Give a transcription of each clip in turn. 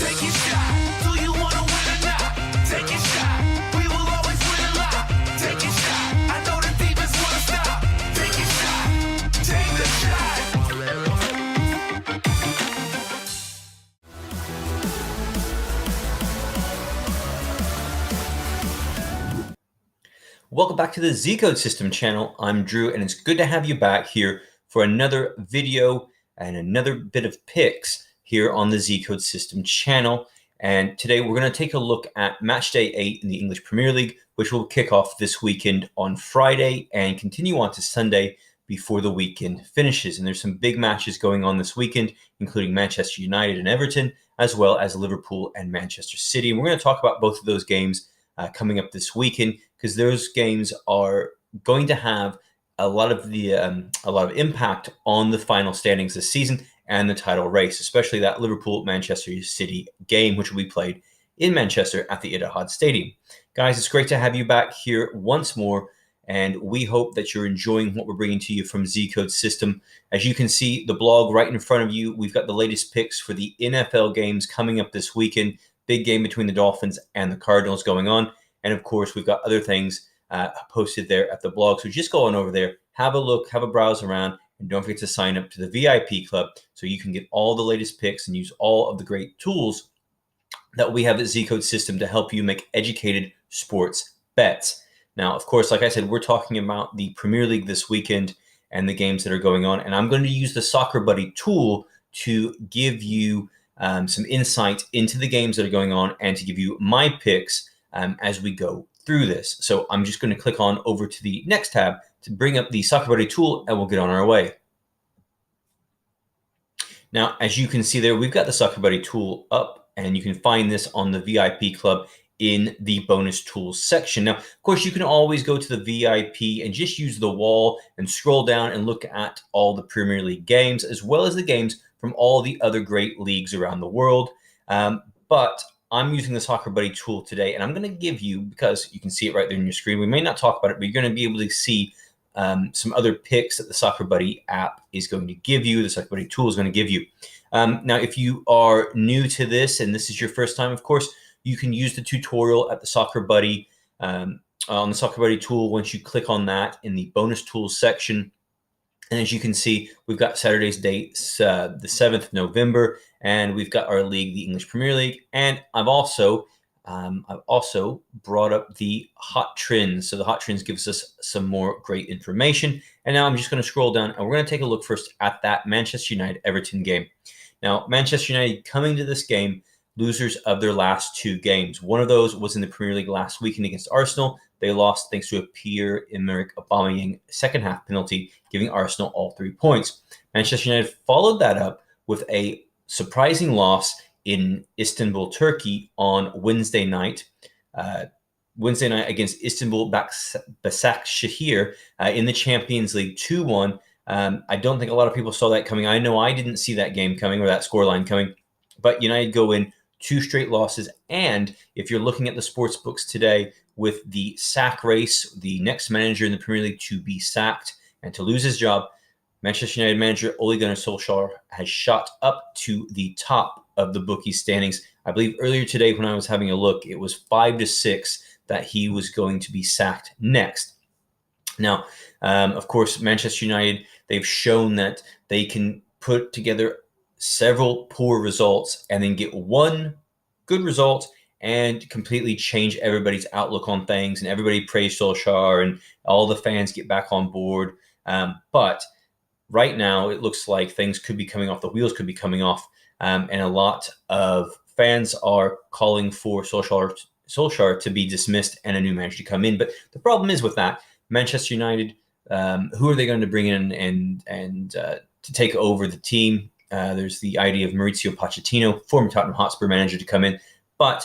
Take your shot. Do you want to win or not? Take your shot. We will always win a lot. Take your shot. I know the demons want to stop. Take your shot. Take the shot. Welcome back to the Z Code System channel. I'm Drew, and it's good to have you back here for another video and another bit of picks here on the Z Code System channel. And today we're going to take a look at Matchday 8 in the English Premier League, which will kick off this weekend on Friday and continue on to Sunday before the weekend finishes. And there's some big matches going on this weekend, including Manchester United and Everton, as well as Liverpool and Manchester City. And we're going to talk about both of those games coming up this weekend, because those games are going to have a lot of impact on the final standings this season and the title race, especially that Liverpool-Manchester City game, which will be played in Manchester at the Etihad Stadium. Guys, it's great to have you back here once more, and we hope that you're enjoying what we're bringing to you from Z Code System. As you can see, the blog right in front of you, we've got the latest picks for the NFL games coming up this weekend. Big game between the Dolphins and the Cardinals going on. And of course, we've got other things posted there at the blog. So just go on over there, have a look, have a browse around, and don't forget to sign up to the VIP club so you can get all the latest picks and use all of the great tools that we have at Z Code System to help you make educated sports bets. Now, of course, like I said, we're talking about the Premier League this weekend and the games that are going on. And I'm going to use the Soccer Buddy tool to give you some insight into the games that are going on and to give you my picks as we go through this. So I'm just going to click on over to the next tab to bring up the Soccer Buddy tool, and we'll get on our way. Now, as you can see there, we've got the Soccer Buddy tool up, and you can find this on the VIP club in the bonus tools section. Now, of course, you can always go to the VIP and just use the wall and scroll down and look at all the Premier League games, as well as the games from all the other great leagues around the world. But I'm using the Soccer Buddy tool today, and I'm going to give you, because you can see it right there on your screen, we may not talk about it, but you're going to be able to see some other picks that the Soccer Buddy app is going to give you, the Soccer Buddy tool is going to give you. Now, if you are new to this and this is your first time, of course, you can use the tutorial at the Soccer Buddy, on the Soccer Buddy tool. Once you click on that in the bonus tools section, and as you can see, we've got Saturday's dates, the 7th of November, and we've got our league, the English Premier League. And I've also brought up the hot trends. So the hot trends gives us some more great information. And now I'm just going to scroll down, and we're going to take a look first at that Manchester United-Everton game. Now, Manchester United coming to this game, losers of their last two games. One of those was in the Premier League last weekend against Arsenal. They lost thanks to a Pierre-Emerick Aubameyang second half penalty, giving Arsenal all 3 points. Manchester United followed that up with a surprising loss in Istanbul, Turkey on Wednesday night. Wednesday night against Istanbul Başakşehir in the Champions League 2-1. I don't think a lot of people saw that coming. I know I didn't see that game coming or that scoreline coming. But United go in 2 straight losses. And if you're looking at the sports books today with the sack race, the next manager in the Premier League to be sacked and to lose his job, Manchester United manager Ole Gunnar Solskjaer has shot up to the top of the bookie standings. I believe earlier today when I was having a look, it was 5-6 that he was going to be sacked next. Now, of course, Manchester United, they've shown that they can put together several poor results and then get one good result and completely change everybody's outlook on things, and everybody praise Solskjaer and all the fans get back on board. But right now it looks like things could be coming off, the wheels could be coming off, and a lot of fans are calling for Solskjaer to be dismissed and a new manager to come in. But the problem is with that, Manchester United, who are they going to bring in and to take over the team? There's the idea of Mauricio Pochettino, former Tottenham Hotspur manager, to come in. But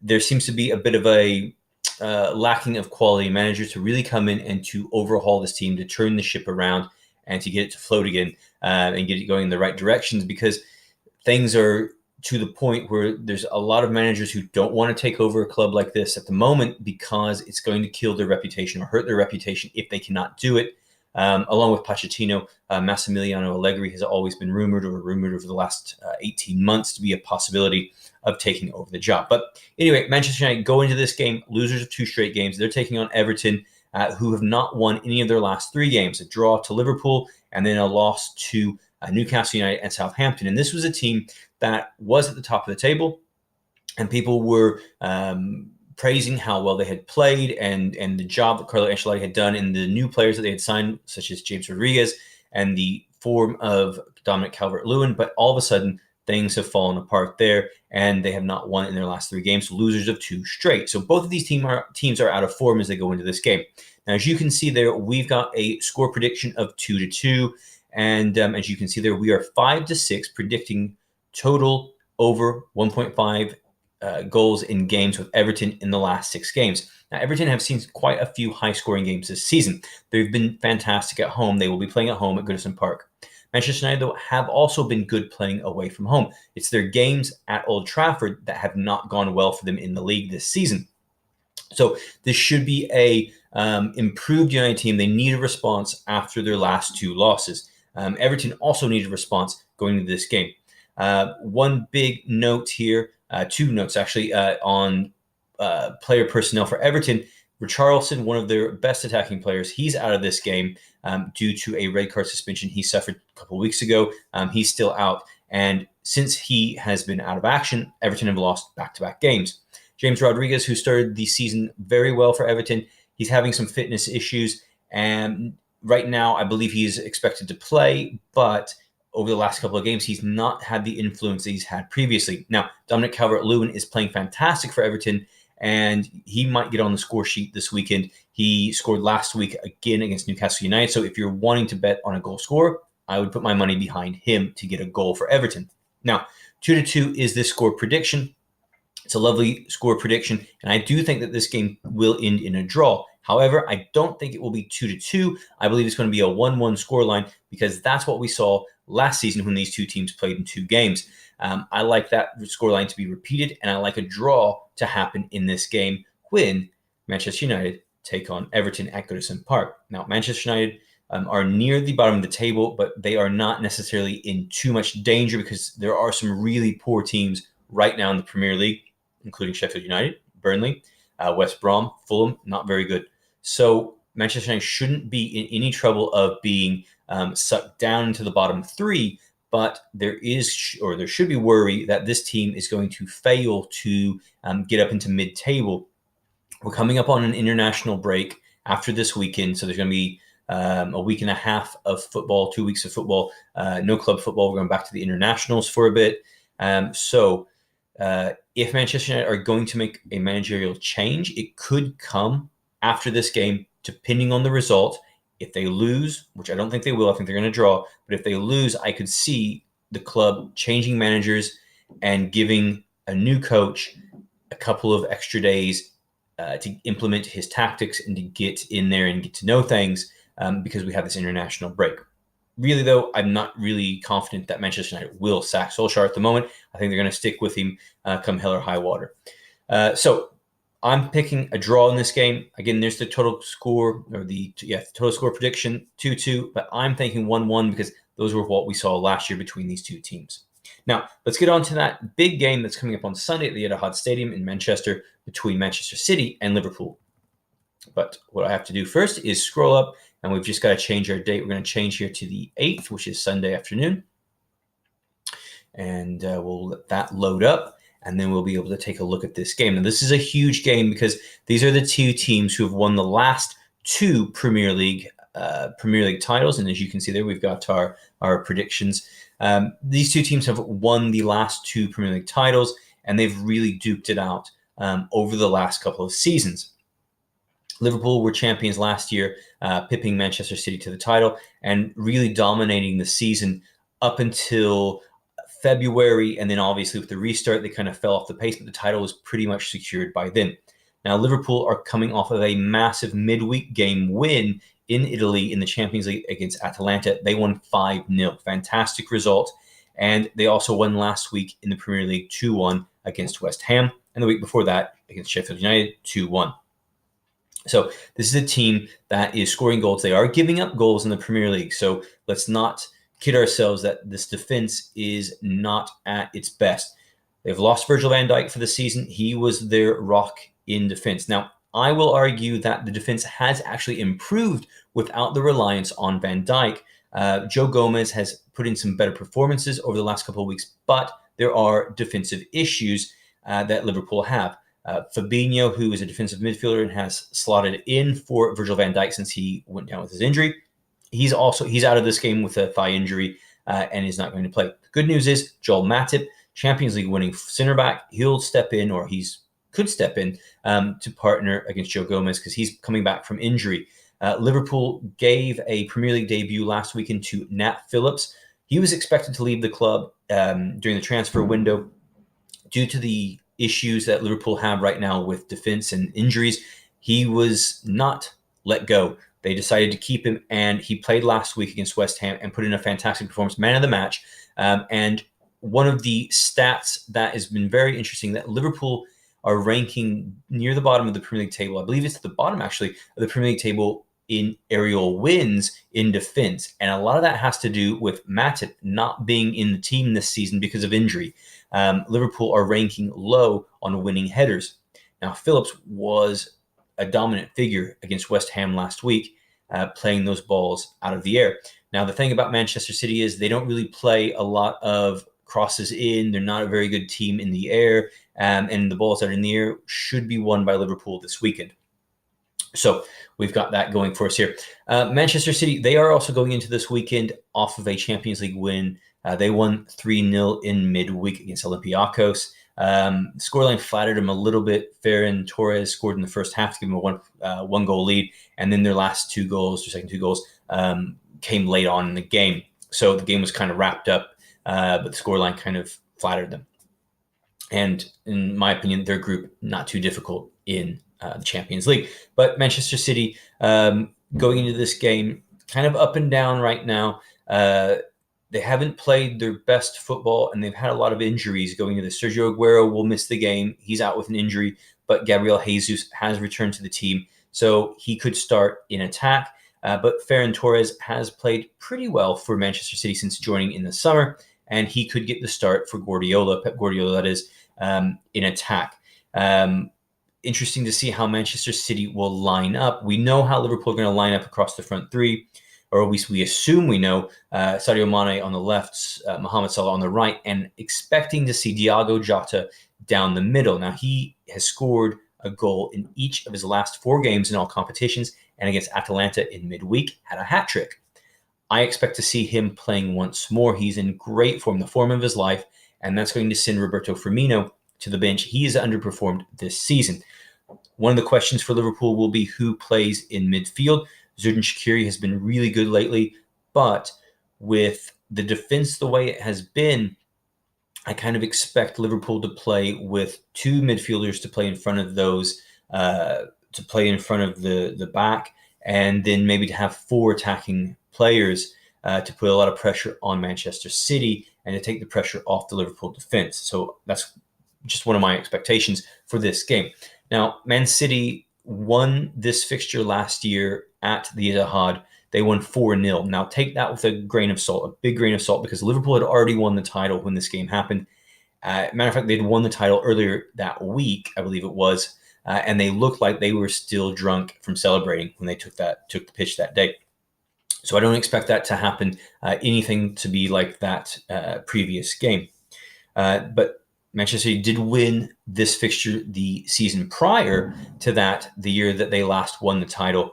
there seems to be a bit of a lacking of quality managers to really come in and to overhaul this team, to turn the ship around and to get it to float again and get it going in the right directions, because things are to the point where there's a lot of managers who don't want to take over a club like this at the moment because it's going to kill their reputation or hurt their reputation if they cannot do it. along with Pochettino. Massimiliano Allegri has always been rumored over the last 18 months to be a possibility of taking over the job. But anyway, Manchester United go into this game, losers of 2 straight games. They're taking on Everton, who have not won any of their last 3 games, a draw to Liverpool and then a loss to Newcastle United and Southampton. And this was a team that was at the top of the table, and people were praising how well they had played and the job that Carlo Ancelotti had done in the new players that they had signed, such as James Rodriguez and the form of Dominic Calvert-Lewin. But all of a sudden, things have fallen apart there, and they have not won in their last 3 games, losers of 2 straight. So both of these teams are out of form as they go into this game. Now, as you can see there, we've got a score prediction of 2-2. And as you can see there, we are 5-6 predicting total over 1.5 goals in games with Everton in the last 6 games. Now, Everton have seen quite a few high-scoring games this season. They've been fantastic at home. They will be playing at home at Goodison Park. Manchester United, though, have also been good playing away from home. It's their games at Old Trafford that have not gone well for them in the league this season. So this should be a improved United team. They need a response after their last 2 losses. Everton also need a response going into this game. One big note here, 2 notes actually, on player personnel for Everton. Richarlison, one of their best attacking players, he's out of this game due to a red card suspension he suffered a couple of weeks ago. He's still out. And since he has been out of action, Everton have lost back-to-back games. James Rodriguez, who started the season very well for Everton, he's having some fitness issues. And right now, I believe he's expected to play, but over the last couple of games, he's not had the influence that he's had previously. Now, Dominic Calvert-Lewin is playing fantastic for Everton, and he might get on the score sheet this weekend. He scored last week again against Newcastle United. So if you're wanting to bet on a goal scorer, I would put my money behind him to get a goal for Everton. Now, 2-2 is this score prediction. It's a lovely score prediction, and I do think that this game will end in a draw. However, I don't think it will be 2-2. I believe it's going to be a 1-1 scoreline because that's what we saw last season when these 2 teams played in 2 games. I like that scoreline to be repeated, and I like a draw to happen in this game when Manchester United take on Everton at Goodison Park. Now, Manchester United are near the bottom of the table, but they are not necessarily in too much danger because there are some really poor teams right now in the Premier League, including Sheffield United, Burnley, West Brom, Fulham, not very good. So Manchester United shouldn't be in any trouble of being sucked down into the bottom 3, but there should be worry that this team is going to fail to get up into mid-table. We're coming up on an international break after this weekend, so there's going to be a week and a half of football, 2 weeks of football, no club football. We're going back to the internationals for a bit. So if Manchester United are going to make a managerial change, it could come after this game, depending on the result. If they lose, which I don't think they will, I think they're going to draw, but if they lose, I could see the club changing managers and giving a new coach a couple of extra days to implement his tactics and to get in there and get to know things because we have this international break. Really, though, I'm not really confident that Manchester United will sack Solskjaer at the moment. I think they're going to stick with him come hell or high water. So I'm picking a draw in this game. Again, there's the total score, or the total score prediction, 2-2, but I'm thinking 1-1 because those were what we saw last year between these 2 teams. Now, let's get on to that big game that's coming up on Sunday at the Etihad Stadium in Manchester between Manchester City and Liverpool. But what I have to do first is scroll up, and we've just got to change our date. We're going to change here to the 8th, which is Sunday afternoon. And we'll let that load up. And then we'll be able to take a look at this game. Now, this is a huge game because these are the 2 teams who have won the last 2 Premier League titles. And as you can see there, we've got our predictions. These 2 teams have won the last 2 Premier League titles, and they've really duked it out over the last couple of seasons. Liverpool were champions last year, pipping Manchester City to the title and really dominating the season up until February, and then obviously with the restart, they kind of fell off the pace, but the title was pretty much secured by then. Now, Liverpool are coming off of a massive midweek game win in Italy in the Champions League against Atalanta. They won 5-0. Fantastic result. And they also won last week in the Premier League 2-1 against West Ham, and the week before that against Sheffield United 2-1. So this is a team that is scoring goals. They are giving up goals in the Premier League. So let's not kid ourselves that this defense is not at its best. They've lost Virgil van Dijk for the season. He was their rock in defense. Now, I will argue that the defense has actually improved without the reliance on Van Dijk. Joe Gomez has put in some better performances over the last couple of weeks, but there are defensive issues that Liverpool have. Fabinho, who is a defensive midfielder and has slotted in for Virgil van Dijk since he went down with his injury, he's out of this game with a thigh injury and is not going to play. The good news is Joel Matip, Champions League winning center back, he'll step in, or could step in to partner against Joe Gomez because he's coming back from injury. Liverpool gave a Premier League debut last weekend to Nat Phillips. He was expected to leave the club during the transfer window due to the issues that Liverpool have right now with defense and injuries. He was not let go. They decided to keep him, and he played last week against West Ham and put in a fantastic performance, man of the match. And one of the stats that has been very interesting, that Liverpool are ranking near the bottom of the Premier League table. I believe it's at the bottom, actually, of the Premier League table in aerial wins in defense. And a lot of that has to do with Matip not being in the team this season because of injury. Liverpool are ranking low on winning headers. Now, Phillips was a dominant figure against West Ham last week, playing those balls out of the air. Now, the thing about Manchester City is they don't really play a lot of crosses in. They're not a very good team in the air, and the balls that are in the air should be won by Liverpool this weekend. So we've got that going for us here. Manchester City, they are also going into this weekend off of a Champions League win. They won 3-0 in midweek against Olympiacos. Scoreline flattered them a little bit. Ferran Torres scored in the first half to give them a one goal lead, and then their second two goals, came late on in the game. So the game was kind of wrapped up, but the scoreline kind of flattered them. And in my opinion, their group not too difficult in the Champions League. But Manchester City, going into this game, kind of up and down right now. They haven't played their best football, and they've had a lot of injuries going into this. Sergio Aguero will miss the game. He's out with an injury, but Gabriel Jesus has returned to the team, so he could start in attack. But Ferran Torres has played pretty well for Manchester City since joining in the summer, and he could get the start for Pep Guardiola, that is, in attack. Interesting to see how Manchester City will line up. We know how Liverpool are going to line up across the front three, or at least we assume we know. Sadio Mane on the left, Mohamed Salah on the right, and expecting to see Diogo Jota down the middle. Now, he has scored a goal in each of his last 4 games in all competitions, and against Atalanta in midweek, had a hat-trick. I expect to see him playing once more. He's in great form, the form of his life, and that's going to send Roberto Firmino to the bench. He has underperformed this season. One of the questions for Liverpool will be who plays in midfield. Xherdan Shaqiri has been really good lately, but with the defense the way it has been, I kind of expect Liverpool to play with 2 midfielders to play in front of those, the back, and then maybe to have 4 attacking players to put a lot of pressure on Manchester City and to take the pressure off the Liverpool defense. So that's just one of my expectations for this game. Now, Man City won this fixture last year at the Etihad. They won 4-0. Now, take that with a grain of salt, a big grain of salt, because Liverpool had already won the title when this game happened. Matter of fact, they'd won the title earlier that week, I believe it was, and they looked like they were still drunk from celebrating when they took the pitch that day. So I don't expect that to happen, anything to be like that previous game. But Manchester City did win this fixture the season prior to that, the year that they last won the title.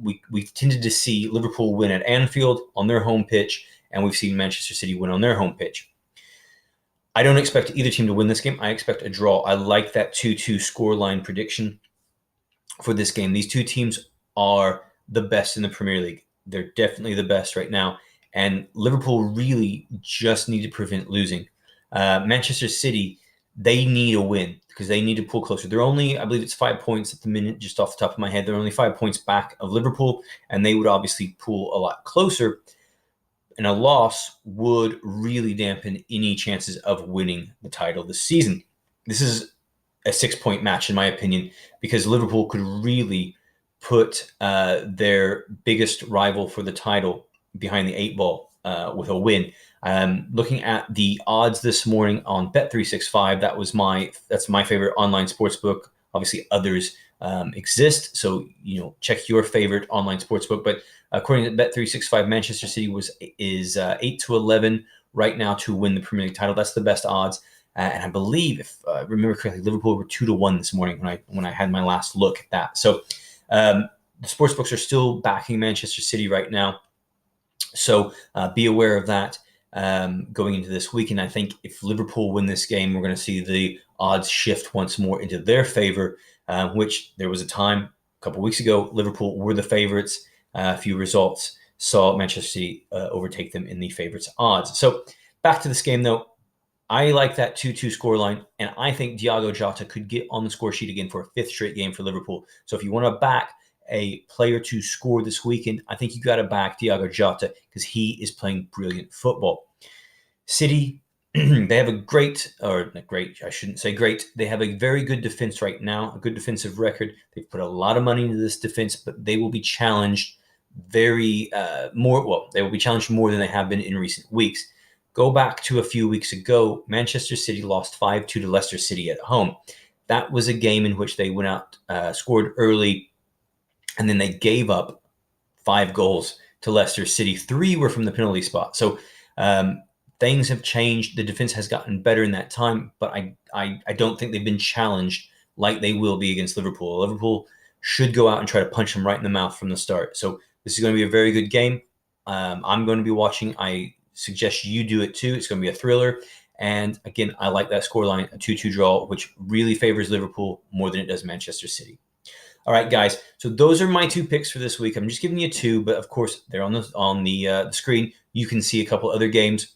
We tended to see Liverpool win at Anfield on their home pitch, and we've seen Manchester City win on their home pitch. I don't expect either team to win this game. I expect a draw. I like that 2-2 scoreline prediction for this game. These 2 teams are the best in the Premier League. They're definitely the best right now, and Liverpool really just need to prevent losing. Manchester City, they need a win because they need to pull closer. They're only, I believe it's 5 points at the minute, just off the top of my head. They're only 5 points back of Liverpool, and they would obviously pull a lot closer. And a loss would really dampen any chances of winning the title this season. This is a 6-point match, in my opinion, because Liverpool could really put their biggest rival for the title behind the 8 ball with a win. Looking at the odds this morning on Bet365, that's my favorite online sportsbook. Obviously, others exist, so check your favorite online sportsbook. But according to Bet365, Manchester City is 8-11 right now to win the Premier League title. That's the best odds. And I believe, if I remember correctly, Liverpool were 2-1 this morning when I had my last look at that. So the sportsbooks are still backing Manchester City right now. So be aware of that going into this week. And I think if Liverpool win this game, we're going to see the odds shift once more into their favor, which there was a time a couple of weeks ago, Liverpool were the favorites. A few results saw Manchester City overtake them in the favorites odds. So back to this game, though. I like that 2-2 scoreline, and I think Diogo Jota could get on the score sheet again for a 5th straight game for Liverpool. So if you want to back a player to score this weekend, I think you got to back Diogo Jota because he is playing brilliant football. City, they have I shouldn't say great. They have a very good defense right now, a good defensive record. They've put a lot of money into this defense, but they will be challenged they will be challenged more than they have been in recent weeks. Go back to a few weeks ago, Manchester City lost 5-2 to Leicester City at home. That was a game in which they went out, scored early, and then they gave up 5 goals to Leicester City. 3 were from the penalty spot. So things have changed. The defense has gotten better in that time, but I don't think they've been challenged like they will be against Liverpool. Liverpool should go out and try to punch them right in the mouth from the start. So this is going to be a very good game. I'm going to be watching. I suggest you do it too. It's going to be a thriller. And again, I like that scoreline, a 2-2 draw, which really favors Liverpool more than it does Manchester City. All right, guys. So those are my 2 picks for this week. I'm just giving you 2, but of course they're on the screen. You can see a couple other games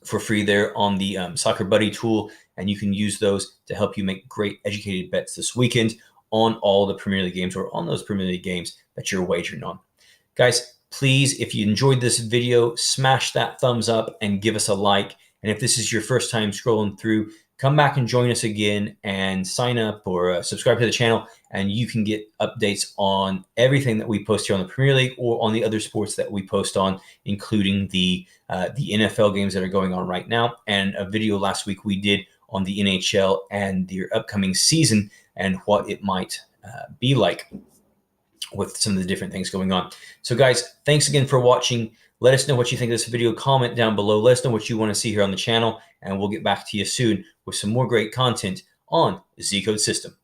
for free there on the Soccer Buddy tool, and you can use those to help you make great educated bets this weekend on all the Premier League games or on those Premier League games that you're wagering on. Guys, please, if you enjoyed this video, smash that thumbs up and give us a like. And if this is your first time scrolling through, come back and join us again and sign up or subscribe to the channel, and you can get updates on everything that we post here on the Premier League or on the other sports that we post on, including the NFL games that are going on right now, and a video last week we did on the NHL and their upcoming season and what it might be like with some of the different things going on. So guys, thanks again for watching. Let us know what you think of this video. Comment down below. Let us know what you want to see here on the channel, and we'll get back to you soon with some more great content on the Z Code System.